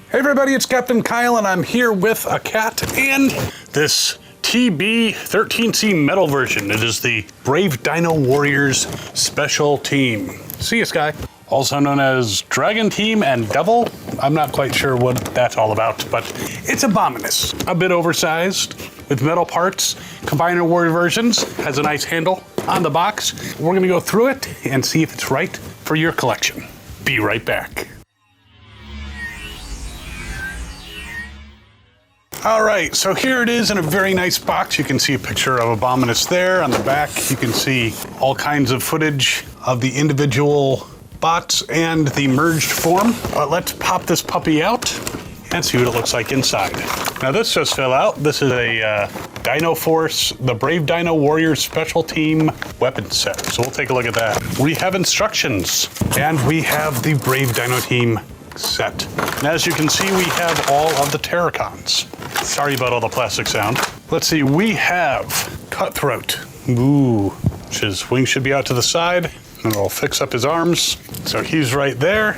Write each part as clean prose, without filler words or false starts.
Hey everybody, it's Captain Kyle and I'm here with a cat and this TB13C metal version. It is the Brave Dino Warriors Special Team. See ya, Sky. Also known as Dragon Team and Devil. I'm not quite sure what that's all about, but it's Abominus. A bit oversized with metal parts. Combiner Warrior versions has a nice handle on the box. We're gonna go through it and see if it's right for your collection. Be right back. All right, so here it is in a very nice box. You can see a picture of Abominus there. On the back, you can see all kinds of footage of the individual bots and the merged form. But let's pop this puppy out and see what it looks like inside. Now this just fell out. This is a Dino Force, the Brave Dino Warriors Special Team weapon set. So we'll take a look at that. We have instructions and we have the Brave Dino Team set. And as you can see, we have all of the Terrorcons. Sorry about all the plastic sound. Let's see, we have Cutthroat. Ooh, his wings should be out to the side, and it'll fix up his arms. So he's right there.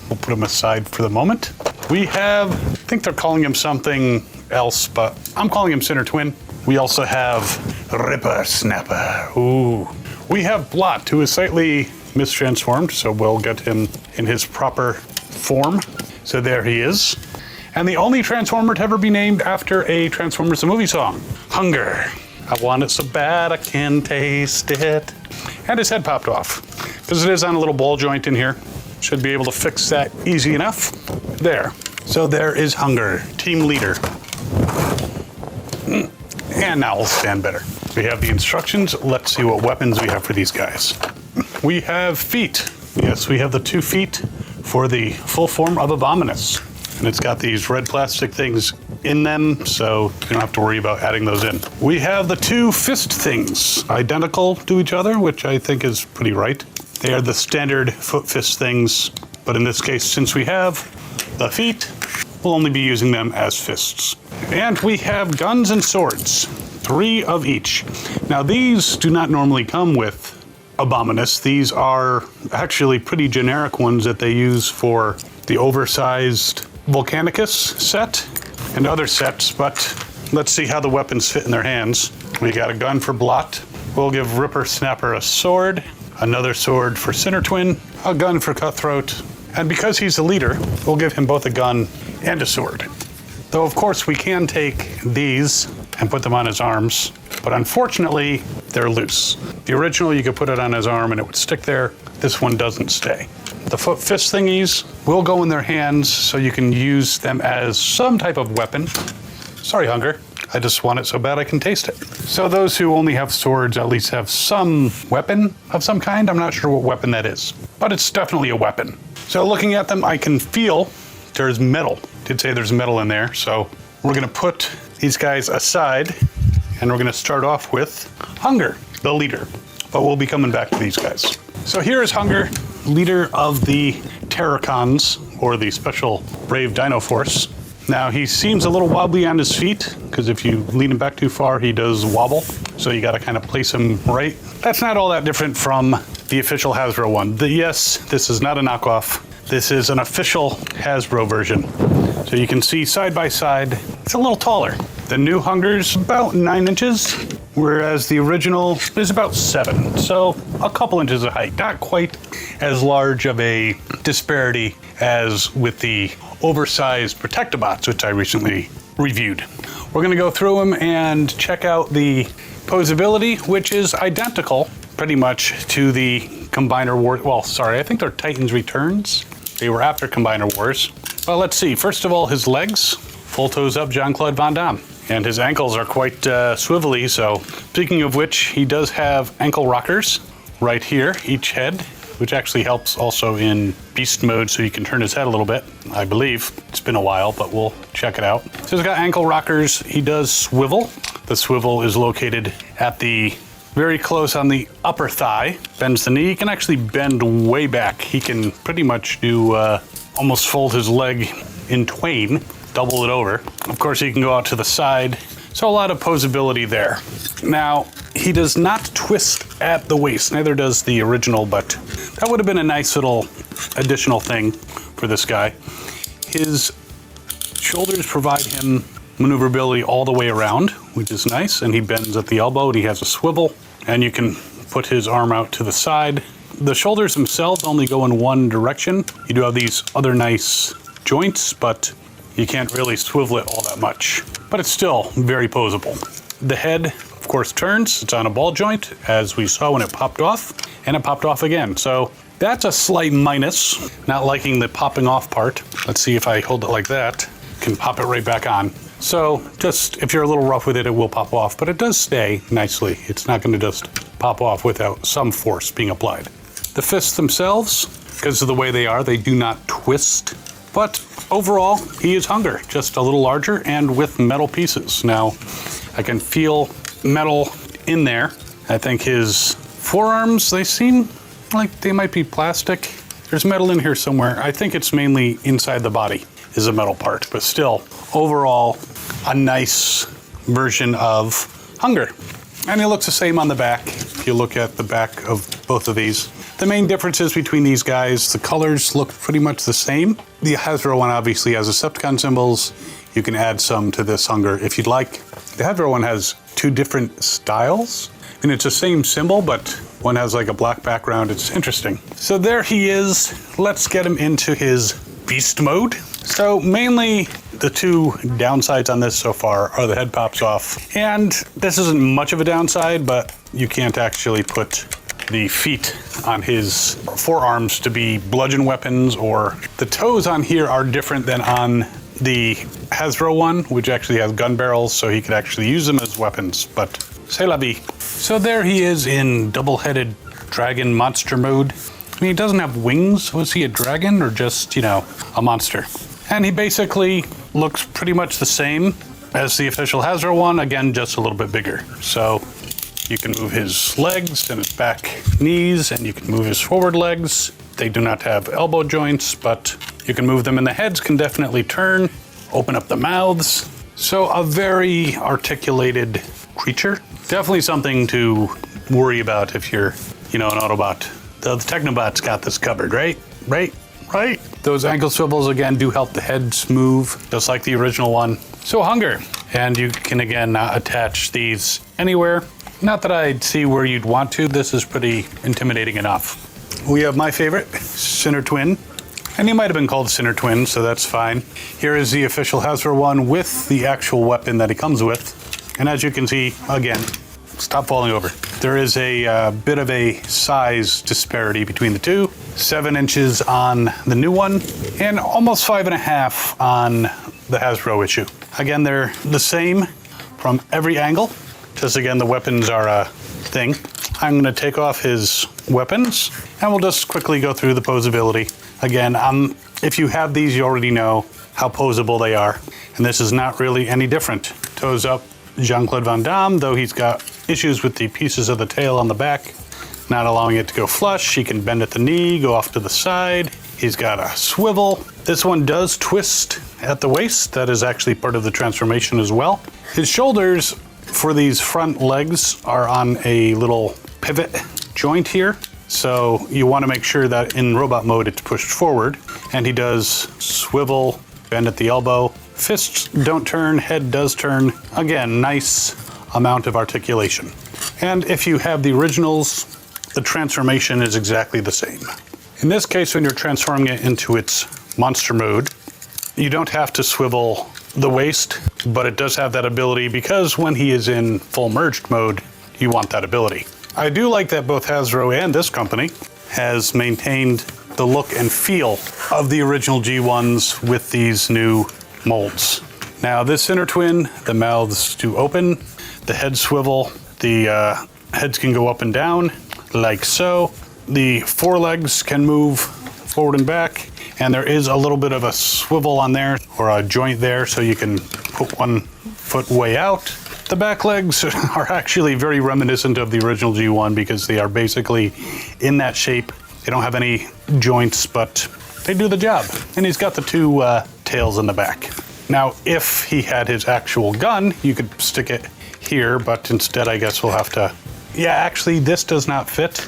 We'll put him aside for the moment. We have, I think they're calling him something else, but I'm calling him Sinnertwin. We also have Rippersnapper. Ooh. We have Blot, who is slightly mistransformed, so we'll get him in his proper form. So there he is. And the only Transformer to ever be named after a Transformers the movie song, Hun-Gurr. I want it so bad I can taste it. And his head popped off, because it is on a little ball joint in here. Should be able to fix that easy enough. There. So there is Hun-Gurr, team leader. And now we'll stand better. We have the instructions. Let's see what weapons we have for these guys. We have feet. Yes, we have the 2 feet for the full form of Abominus. And it's got these red plastic things in them, so you don't have to worry about adding those in. We have the 2 fist things, identical to each other, which I think is pretty right. They are the standard foot fist things, but in this case, since we have the feet, we'll only be using them as fists. And we have guns and swords, 3 of each. Now these do not normally come with Abominus. These are actually pretty generic ones that they use for the oversized Volcanicus set and other sets, but let's see how the weapons fit in their hands. We got a gun for Blot. We'll give Rippersnapper a sword, another sword for Sinnertwin, a gun for Cutthroat, and because he's the leader, we'll give him both a gun and a sword. Though of course we can take these and put them on his arms, but unfortunately they're loose. The original, you could put it on his arm and it would stick there. This one doesn't stay. The foot fist thingies will go in their hands, so you can use them as some type of weapon. Sorry, Hun-Gurr. I just want it so bad I can taste it. So those who only have swords at least have some weapon of some kind. I'm not sure what weapon that is, but it's definitely a weapon. So looking at them, I can feel there's metal. Did say there's metal in there, so we're gonna put these guys aside, and we're gonna start off with Hun-Gurr, the leader. But we'll be coming back to these guys. So here is Hun-Gurr, leader of the Terrorcons, or the Special Brave Dino Force. Now he seems a little wobbly on his feet, because if you lean him back too far, he does wobble. So you gotta kind of place him right. That's not all that different from the official Hasbro one. Yes, this is not a knockoff. This is an official Hasbro version. So you can see side by side, it's a little taller. The new Hun-Gurr's about 9 inches, whereas the original is about 7. So a couple inches of height, not quite as large of a disparity as with the oversized Protectobots, which I recently reviewed. We're gonna go through them and check out the posability, which is identical pretty much to the Combiner Wars. Well, sorry, I think they're Titans Returns. They were after Combiner Wars. Well, let's see. First of all, his legs, full toes up, Jean-Claude Van Damme. And his ankles are quite swivelly, so speaking of which, he does have ankle rockers right here, each head, which actually helps also in beast mode, so you can turn his head a little bit, I believe. It's been a while, but we'll check it out. So he's got ankle rockers. He does swivel. The swivel is located at the very close on the upper thigh. Bends the knee. He can actually bend way back. He can pretty much do almost fold his leg in twain, double it over. Of course, he can go out to the side. So a lot of posability there. Now, he does not twist at the waist. Neither does the original, but that would have been a nice little additional thing for this guy. His shoulders provide him maneuverability all the way around, which is nice, and he bends at the elbow and he has a swivel, and you can put his arm out to the side. The shoulders themselves only go in one direction. You do have these other nice joints, but you can't really swivel it all that much. But it's still very posable. The head, of course, turns. It's on a ball joint, as we saw when it popped off, and it popped off again. So that's a slight minus, not liking the popping off part. Let's see if I hold it like that, can pop it right back on. So just, if you're a little rough with it, it will pop off, but it does stay nicely. It's not going to just pop off without some force being applied. The fists themselves, because of the way they are, they do not twist. But overall, he is Hun-Gurr, just a little larger and with metal pieces. Now, I can feel metal in there. I think his forearms, they seem like they might be plastic. There's metal in here somewhere. I think it's mainly inside the body is a metal part, but still, overall, a nice version of Hun-Gurr. And he looks the same on the back, if you look at the back of both of these. The main differences between these guys, the colors look pretty much the same. The Hasbro one obviously has Decepticon symbols. You can add some to this Hun-Gurr if you'd like. The Hasbro one has two different styles. And it's the same symbol, but one has like a black background. It's interesting. So there he is. Let's get him into his beast mode. So mainly the two downsides on this so far are the head pops off. And this isn't much of a downside, but you can't actually put the feet on his forearms to be bludgeon weapons, or the toes on here are different than on the Hasbro one, which actually has gun barrels, so he could actually use them as weapons, but c'est la vie. So there he is in double-headed dragon monster mode. I mean, he doesn't have wings. Was he a dragon or just, you know, a monster? And he basically looks pretty much the same as the official Hasbro one, again, just a little bit bigger. So you can move his legs and his back knees, and you can move his forward legs. They do not have elbow joints, but you can move them, and the heads can definitely turn, open up the mouths. So a very articulated creature. Definitely something to worry about if you're, you know, an Autobot. The Technobot's got this covered, right? Right? Those ankle swivels, again, do help the heads move, just like the original one. So Hun-Gurr, and you can, again, attach these anywhere. Not that I'd see where you'd want to. This is pretty intimidating enough. We have my favorite, Sinnertwin. And he might have been called Sinnertwin, so that's fine. Here is the official Hasbro one with the actual weapon that he comes with. And as you can see, again, stop falling over. There is a bit of a size disparity between the two. 7 inches on the new one, and almost 5.5 on the Hasbro issue. Again, they're the same from every angle. Just again, the weapons are a thing. I'm gonna take off his weapons, and we'll just quickly go through the posability. Again, if you have these, you already know how posable they are. And this is not really any different. Toes up, Jean-Claude Van Damme, though he's got issues with the pieces of the tail on the back, not allowing it to go flush. He can bend at the knee, go off to the side. He's got a swivel. This one does twist at the waist. That is actually part of the transformation as well. His shoulders for these front legs are on a little pivot joint here. So you want to make sure that in robot mode it's pushed forward, and he does swivel, bend at the elbow. Fists don't turn, head does turn. Again, nice amount of articulation. And if you have the originals, the transformation is exactly the same. In this case, when you're transforming it into its monster mode, you don't have to swivel the waist, but it does have that ability because when he is in full merged mode, you want that ability. I do like that both Hasbro and this company has maintained the look and feel of the original G1s with these new molds. Now this Sinnertwin, the mouths do open, the heads swivel, the heads can go up and down like so. The forelegs can move forward and back, and there is a little bit of a swivel on there or a joint there so you can put one foot way out. The back legs are actually very reminiscent of the original G1 because they are basically in that shape. They don't have any joints, but they do the job. And he's got the two tails in the back. Now, if he had his actual gun, you could stick it here, but instead I guess we'll have to, yeah, actually this does not fit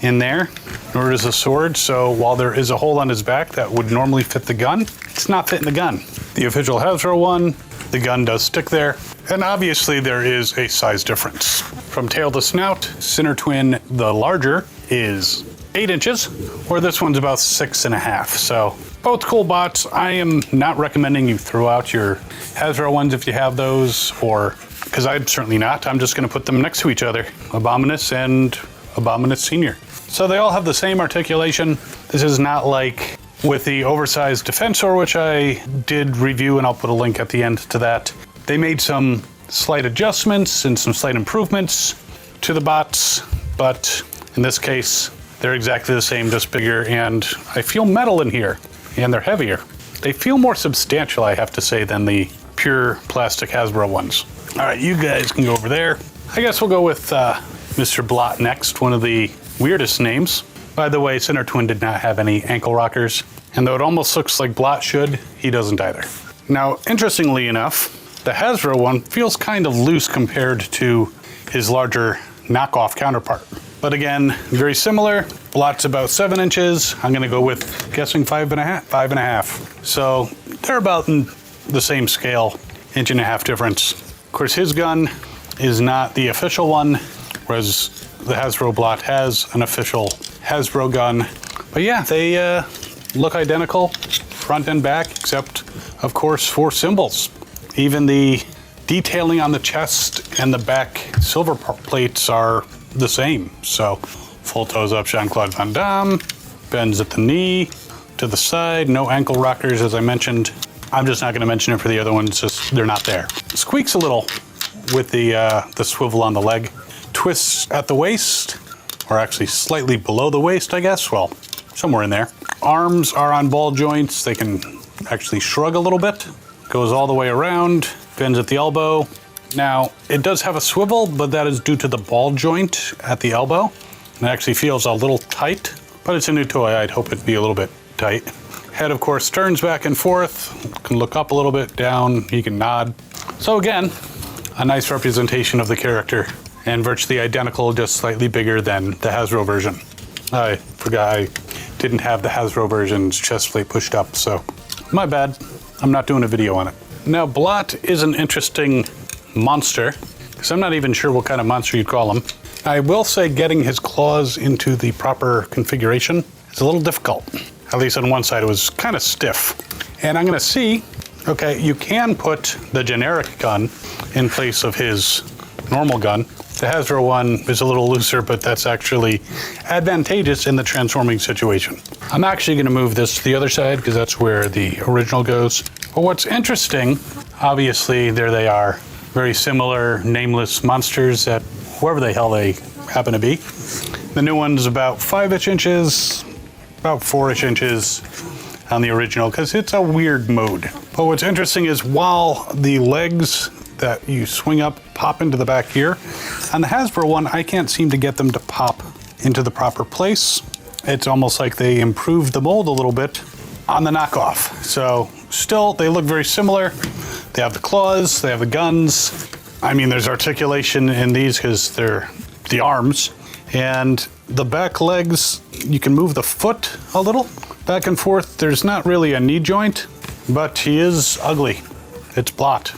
in there, nor does the sword. So while there is a hole on his back that would normally fit the gun, it's not fitting the gun. the official Hasbro one. The gun does stick there. And obviously there is a size difference. From tail to snout, Sinnertwin, the larger, is 8 inches, where this one's about 6.5. So both cool bots. I am not recommending you throw out your Hasbro ones if you have those, or because I'm certainly not. I'm just going to put them next to each other, Abominus and Abominus Senior. So they all have the same articulation. This is not like with the oversized Defensor, which I did review, and I'll put a link at the end to that. They made some slight adjustments and some slight improvements to the bots, but in this case, they're exactly the same, just bigger, and I feel metal in here, and they're heavier. They feel more substantial, I have to say, than the pure plastic Hasbro ones. All right, you guys can go over there. I guess we'll go with Mr. Blot next, one of the weirdest names. By the way, Sinnertwin did not have any ankle rockers, and though it almost looks like Blot should, he doesn't either. Now, interestingly enough, the Hasbro one feels kind of loose compared to his larger knockoff counterpart. But again, very similar. Blot's about 7 inches. I'm gonna go with, guessing 5.5. So they're about in the same scale, 1.5 inch difference. Of course, his gun is not the official one, whereas the Hasbro Blot has an official Hasbro gun. But yeah, they look identical, front and back, except of course for symbols. Even the detailing on the chest and the back silver plates are the same. So full toes up, Jean-Claude Van Damme, bends at the knee, to the side, no ankle rockers as I mentioned. I'm just not gonna mention it for the other ones, just they're not there. Squeaks a little with the swivel on the leg. Twists at the waist, or actually slightly below the waist, I guess. Well, somewhere in there. Arms are on ball joints. They can actually shrug a little bit. Goes all the way around, bends at the elbow. Now, it does have a swivel, but that is due to the ball joint at the elbow. It actually feels a little tight, but it's a new toy. I'd hope it'd be a little bit tight. Head, of course, turns back and forth. Can look up a little bit, down. He can nod. So again, a nice representation of the character, and virtually identical, just slightly bigger than the Hasbro version. I forgot I didn't have the Hasbro version's chest plate pushed up, so my bad. I'm not doing a video on it. Now, Blot is an interesting monster, because I'm not even sure what kind of monster you'd call him. I will say getting his claws into the proper configuration is a little difficult. At least on one side, it was kind of stiff. And I'm gonna see, okay, you can put the generic gun in place of his normal gun. The Hasbro one is a little looser, but that's actually advantageous in the transforming situation. I'm actually gonna move this to the other side because that's where the original goes. But what's interesting, obviously there they are, very similar nameless monsters that whoever the hell they happen to be. The new one's about 5-ish inches, about 4-ish inches on the original because it's a weird mode. But what's interesting is while the legs that you swing up pop into the back here, on the Hasbro one, I can't seem to get them to pop into the proper place. It's almost like they improved the mold a little bit on the knockoff. So still, they look very similar. They have the claws, they have the guns. I mean, there's articulation in these because they're the arms. And the back legs, you can move the foot a little back and forth. There's not really a knee joint, but he is ugly. It's Blot.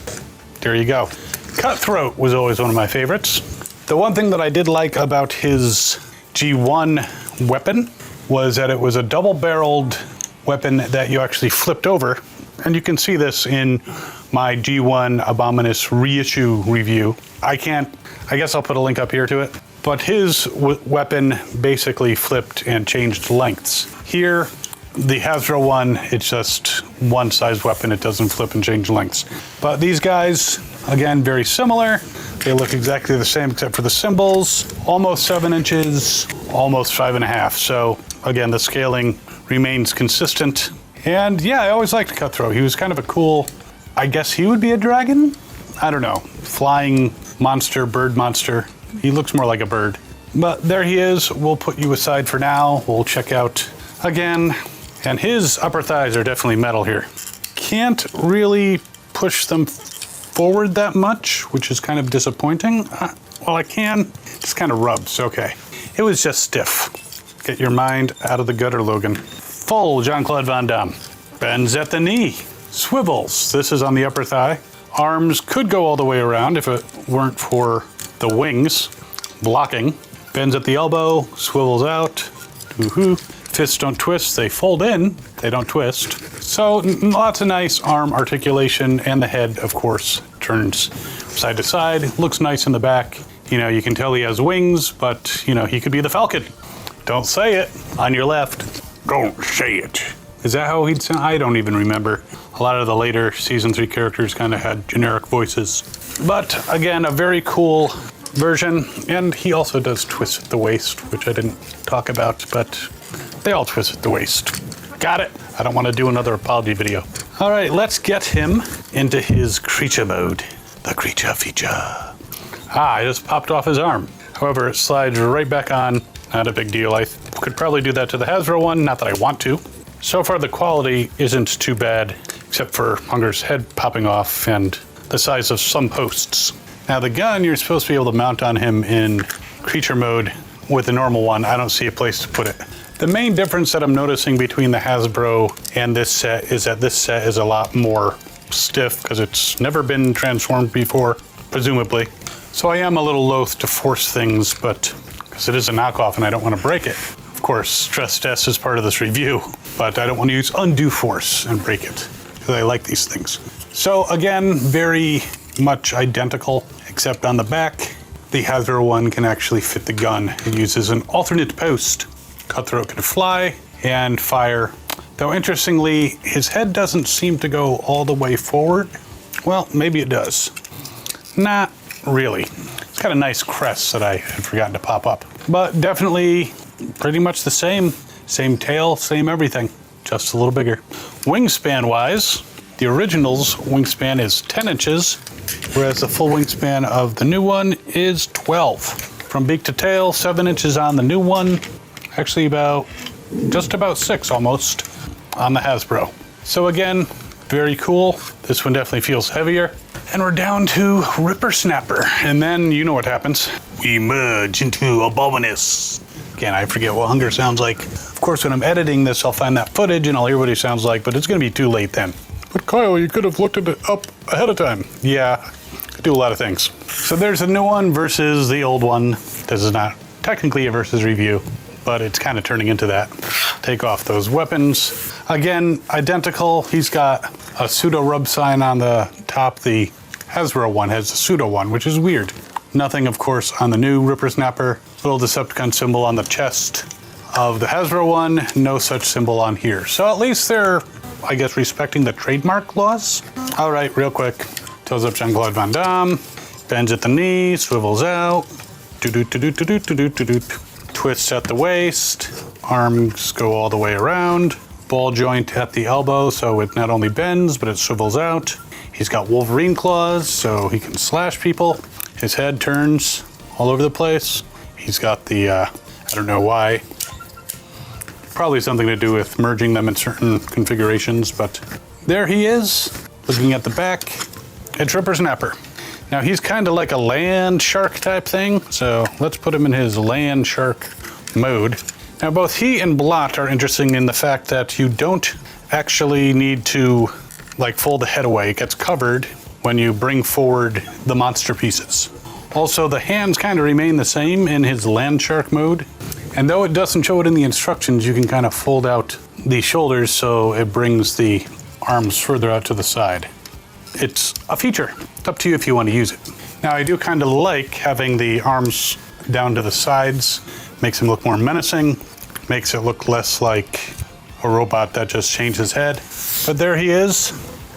There you go. Cutthroat was always one of my favorites. The one thing that I did like about his G1 weapon was that it was a double-barreled weapon that you actually flipped over. And you can see this in my G1 Abominus reissue review. I guess I'll put a link up here to it. But his weapon basically flipped and changed lengths. Here, the Hasbro one, it's just one size weapon. It doesn't flip and change lengths. But these guys, again, very similar. They look exactly the same except for the symbols. Almost 7 inches, almost 5.5. So again, the scaling remains consistent. And yeah, I always liked Cutthroat. He was kind of a cool, I guess he would be a dragon? I don't know. Flying monster, bird monster. He looks more like a bird. But there he is. We'll put you aside for now. We'll check out again. And his upper thighs are definitely metal here. Can't really push them forward that much, which is kind of disappointing. Well, I can. It's kind of rubs. Okay. It was just stiff. Get your mind out of the gutter, Logan. Full Jean-Claude Van Damme. Bends at the knee. Swivels. This is on the upper thigh. Arms could go all the way around if it weren't for the wings blocking. Bends at the elbow, swivels out. Woohoo. Fists don't twist, they fold in, they don't twist. So lots of nice arm articulation, and the head, of course, turns side to side. Looks nice in the back. You know, you can tell he has wings, but, you know, he could be the Falcon. Don't say it. On your left. Don't say it. Is that how he'd sound? I don't even remember. A lot of the later Season 3 characters kind of had generic voices. But, again, a very cool version. And he also does twist at the waist, which I didn't talk about, but they all twist at the waist. Got it. I don't want to do another apology video. All right, let's get him into his creature mode. The creature feature. I just popped off his arm. However, it slides right back on. Not a big deal. I could probably do that to the Hasbro one, not that I want to. So far, the quality isn't too bad, except for Hun-Gurr's head popping off and the size of some posts. Now, the gun, you're supposed to be able to mount on him in creature mode with the normal one. I don't see a place to put it. The main difference that I'm noticing between the Hasbro and this set is that this set is a lot more stiff because it's never been transformed before, presumably. So I am a little loath to force things, but because it is a knockoff and I don't want to break it. Of course, stress test is part of this review, but I don't want to use undue force and break it because I like these things. So again, very much identical, except on the back, the Hasbro one can actually fit the gun. It uses an alternate post. Cutthroat can fly and fire. Though interestingly, his head doesn't seem to go all the way forward. Well, maybe it does. Not really. It's got a nice crest that I had forgotten to pop up. But definitely pretty much the same. Same tail, same everything, just a little bigger. Wingspan wise, the original's wingspan is 10 inches, whereas the full wingspan of the new one is 12. From beak to tail, 7 inches on the new one. Actually just about 6 almost on the Hasbro. So again, very cool. This one definitely feels heavier. And we're down to Rippersnapper. And then you know what happens. We merge into Abominus. Again, I forget what Hun-Gurr sounds like. Of course, when I'm editing this, I'll find that footage and I'll hear what he sounds like, but it's gonna be too late then. But Kyle, you could have looked it up ahead of time. Yeah, I do a lot of things. So there's the new one versus the old one. This is not technically a versus review, but it's kind of turning into that. Take off those weapons. Again, identical. He's got a pseudo rub sign on the top. The Hasbro one has a pseudo one, which is weird. Nothing, of course, on the new Rippersnapper. Little Decepticon symbol on the chest of the Hasbro one. No such symbol on here. So at least they're, I guess, respecting the trademark laws. All right, real quick. Toes up Jean-Claude Van Damme. Bends at the knee, swivels out. Twists at the waist. Arms go all the way around. Ball joint at the elbow, so it not only bends, but it swivels out. He's got Wolverine claws, so he can slash people. His head turns all over the place. He's got the, I don't know why. Probably something to do with merging them in certain configurations, but there he is, looking at the back. It's Rippersnapper. Now he's kind of like a land shark type thing, so let's put him in his land shark mode. Now both he and Blot are interesting in the fact that you don't actually need to like fold the head away. It gets covered when you bring forward the monster pieces. Also, the hands kind of remain the same in his land shark mode. And though it doesn't show it in the instructions, you can kind of fold out the shoulders so it brings the arms further out to the side. It's a feature. It's up to you if you want to use it. Now, I do kind of like having the arms down to the sides. Makes him look more menacing. Makes it look less like a robot that just changed his head. But there he is.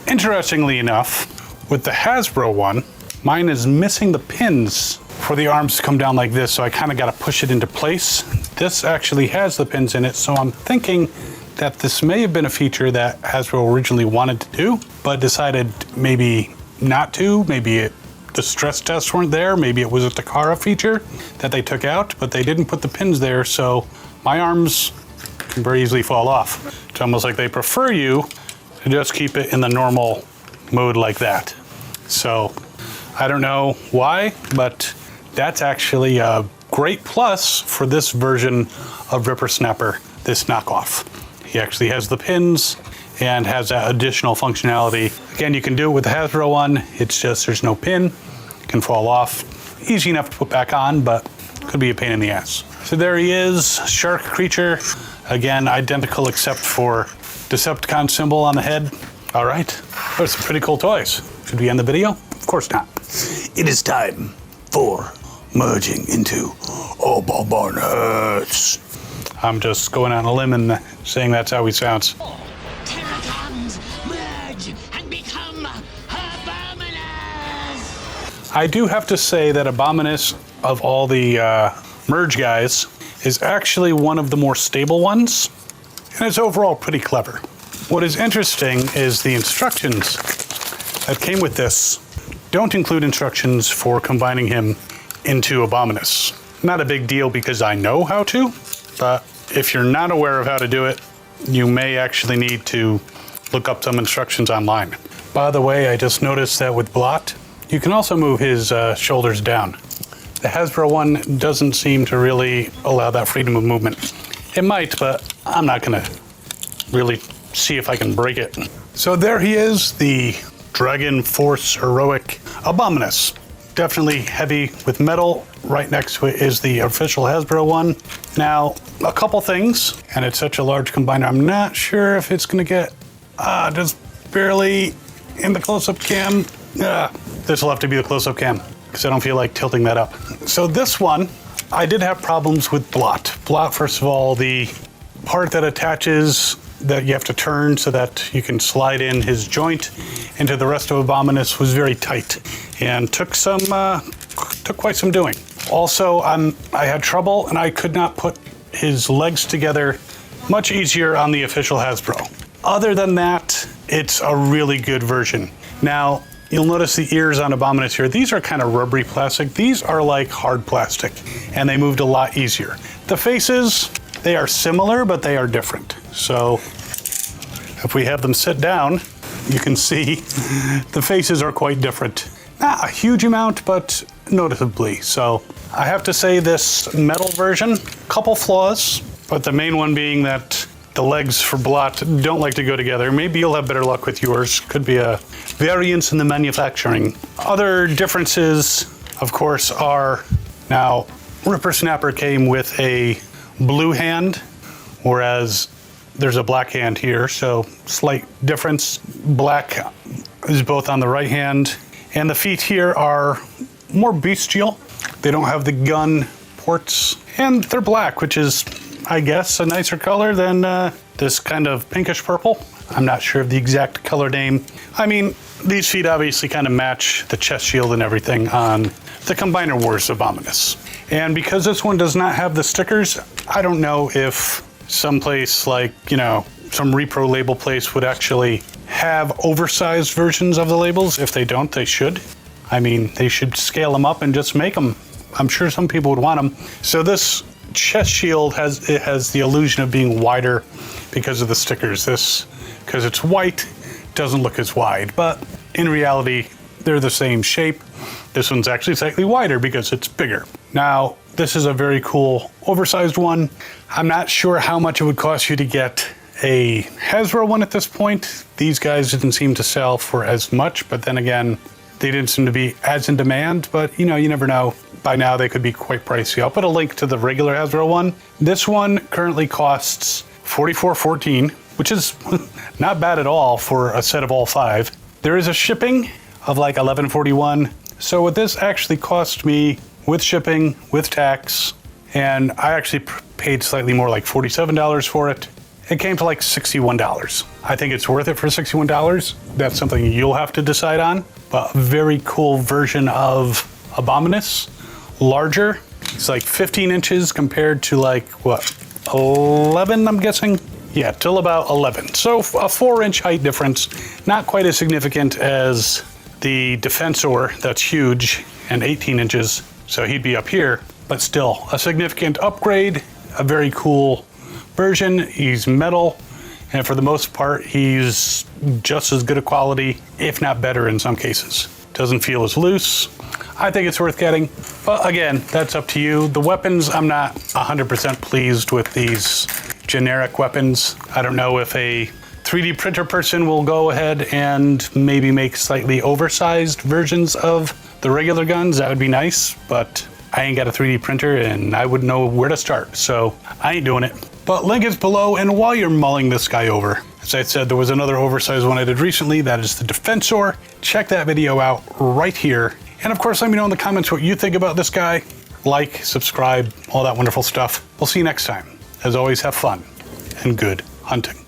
Interestingly enough, with the Hasbro one, mine is missing the pins for the arms to come down like this, so I kind of got to push it into place. This actually has the pins in it, so I'm thinking that this may have been a feature that Hasbro originally wanted to do, but decided maybe not to. Maybe the stress tests weren't there. Maybe it was a Takara feature that they took out, but they didn't put the pins there, so my arms can very easily fall off. It's almost like they prefer you to just keep it in the normal mode like that. So I don't know why, but that's actually a great plus for this version of Rippersnapper, this knockoff. He actually has the pins, and has that additional functionality. Again, you can do it with the Hasbro one. It's just there's no pin, it can fall off. Easy enough to put back on, but could be a pain in the ass. So there he is, shark creature. Again, identical except for Decepticon symbol on the head. All right, those are some pretty cool toys. Should we end the video? Of course not. It is time for merging into ABOMINUS. I'm just going on a limb and saying that's how he sounds. Terrorcons, merge and become ABOMINUS. I do have to say that ABOMINUS, of all the merge guys, is actually one of the more stable ones, and it's overall pretty clever. What is interesting is the instructions that came with this don't include instructions for combining him into ABOMINUS. Not a big deal because I know how to, but if you're not aware of how to do it, you may actually need to look up some instructions online. By the way, I just noticed that with Blot, you can also move his shoulders down. The Hasbro one doesn't seem to really allow that freedom of movement. It might, but I'm not gonna really see if I can break it. So there he is, the Dragon Force Heroic ABOMINUS. Definitely heavy with metal. Right next to it is the official Hasbro one. Now, a couple things, and it's such a large combiner, I'm not sure if it's gonna get just barely in the close-up cam. This will have to be the close-up cam, because I don't feel like tilting that up. So this one, I did have problems with Blot. Blot, first of all, the part that attaches that you have to turn so that you can slide in his joint into the rest of ABOMINUS was very tight and took quite some doing. Also, I had trouble and I could not put his legs together much easier on the official Hasbro. Other than that, it's a really good version. Now, you'll notice the ears on ABOMINUS here. These are kind of rubbery plastic. These are like hard plastic, and they moved a lot easier. The faces, they are similar, but they are different. So if we have them sit down, you can see the faces are quite different. Not a huge amount, but noticeably. So I have to say this metal version, couple flaws, but the main one being that the legs for Blot don't like to go together. Maybe you'll have better luck with yours. Could be a variance in the manufacturing. Other differences, of course, are now Rippersnapper came with a blue hand, whereas there's a black hand here, so slight difference. Black is both on the right hand, and the feet here are more bestial. They don't have the gun ports, and they're black, which is, I guess, a nicer color than this kind of pinkish purple. I'm not sure of the exact color name. I mean, these feet obviously kind of match the chest shield and everything on the Combiner Wars ABOMINUS. And because this one does not have the stickers, I don't know if someplace like, you know, some repro label place would actually have oversized versions of the labels. If they don't, they should. I mean, they should scale them up and just make them. I'm sure some people would want them. So this chest shield has the illusion of being wider because of the stickers. This, because it's white, doesn't look as wide, but in reality, they're the same shape. This one's actually slightly wider because it's bigger. Now, this is a very cool oversized one. I'm not sure how much it would cost you to get a Hasbro one at this point. These guys didn't seem to sell for as much, but then again, they didn't seem to be as in demand, but you know, you never know. By now, they could be quite pricey. I'll put a link to the regular Hasbro one. This one currently costs $44.14, which is not bad at all for a set of all 5. There is a shipping of like $11.41. So what this actually cost me with shipping, with tax, and I actually paid slightly more, like $47 for it. It came to like $61. I think it's worth it for $61. That's something you'll have to decide on. But a very cool version of ABOMINUS, larger. It's like 15 inches compared to like, what, 11, I'm guessing? Yeah, till about 11. So a 4-inch height difference, not quite as significant as the Defensor, that's huge, and 18 inches. So he'd be up here, but still a significant upgrade, a very cool version. He's metal, and for the most part, he's just as good a quality, if not better in some cases. Doesn't feel as loose. I think it's worth getting, but again, that's up to you. The weapons, I'm not 100% pleased with these generic weapons. I don't know if a 3D printer person will go ahead and maybe make slightly oversized versions of the regular guns. That would be nice, but I ain't got a 3D printer and I wouldn't know where to start, so I ain't doing it. But link is below, and while you're mulling this guy over, as I said, there was another oversized one I did recently. That is the Defensor. Check that video out right here. And of course, let me know in the comments what you think about this guy. Like, subscribe, all that wonderful stuff. We'll see you next time. As always, have fun and good hunting.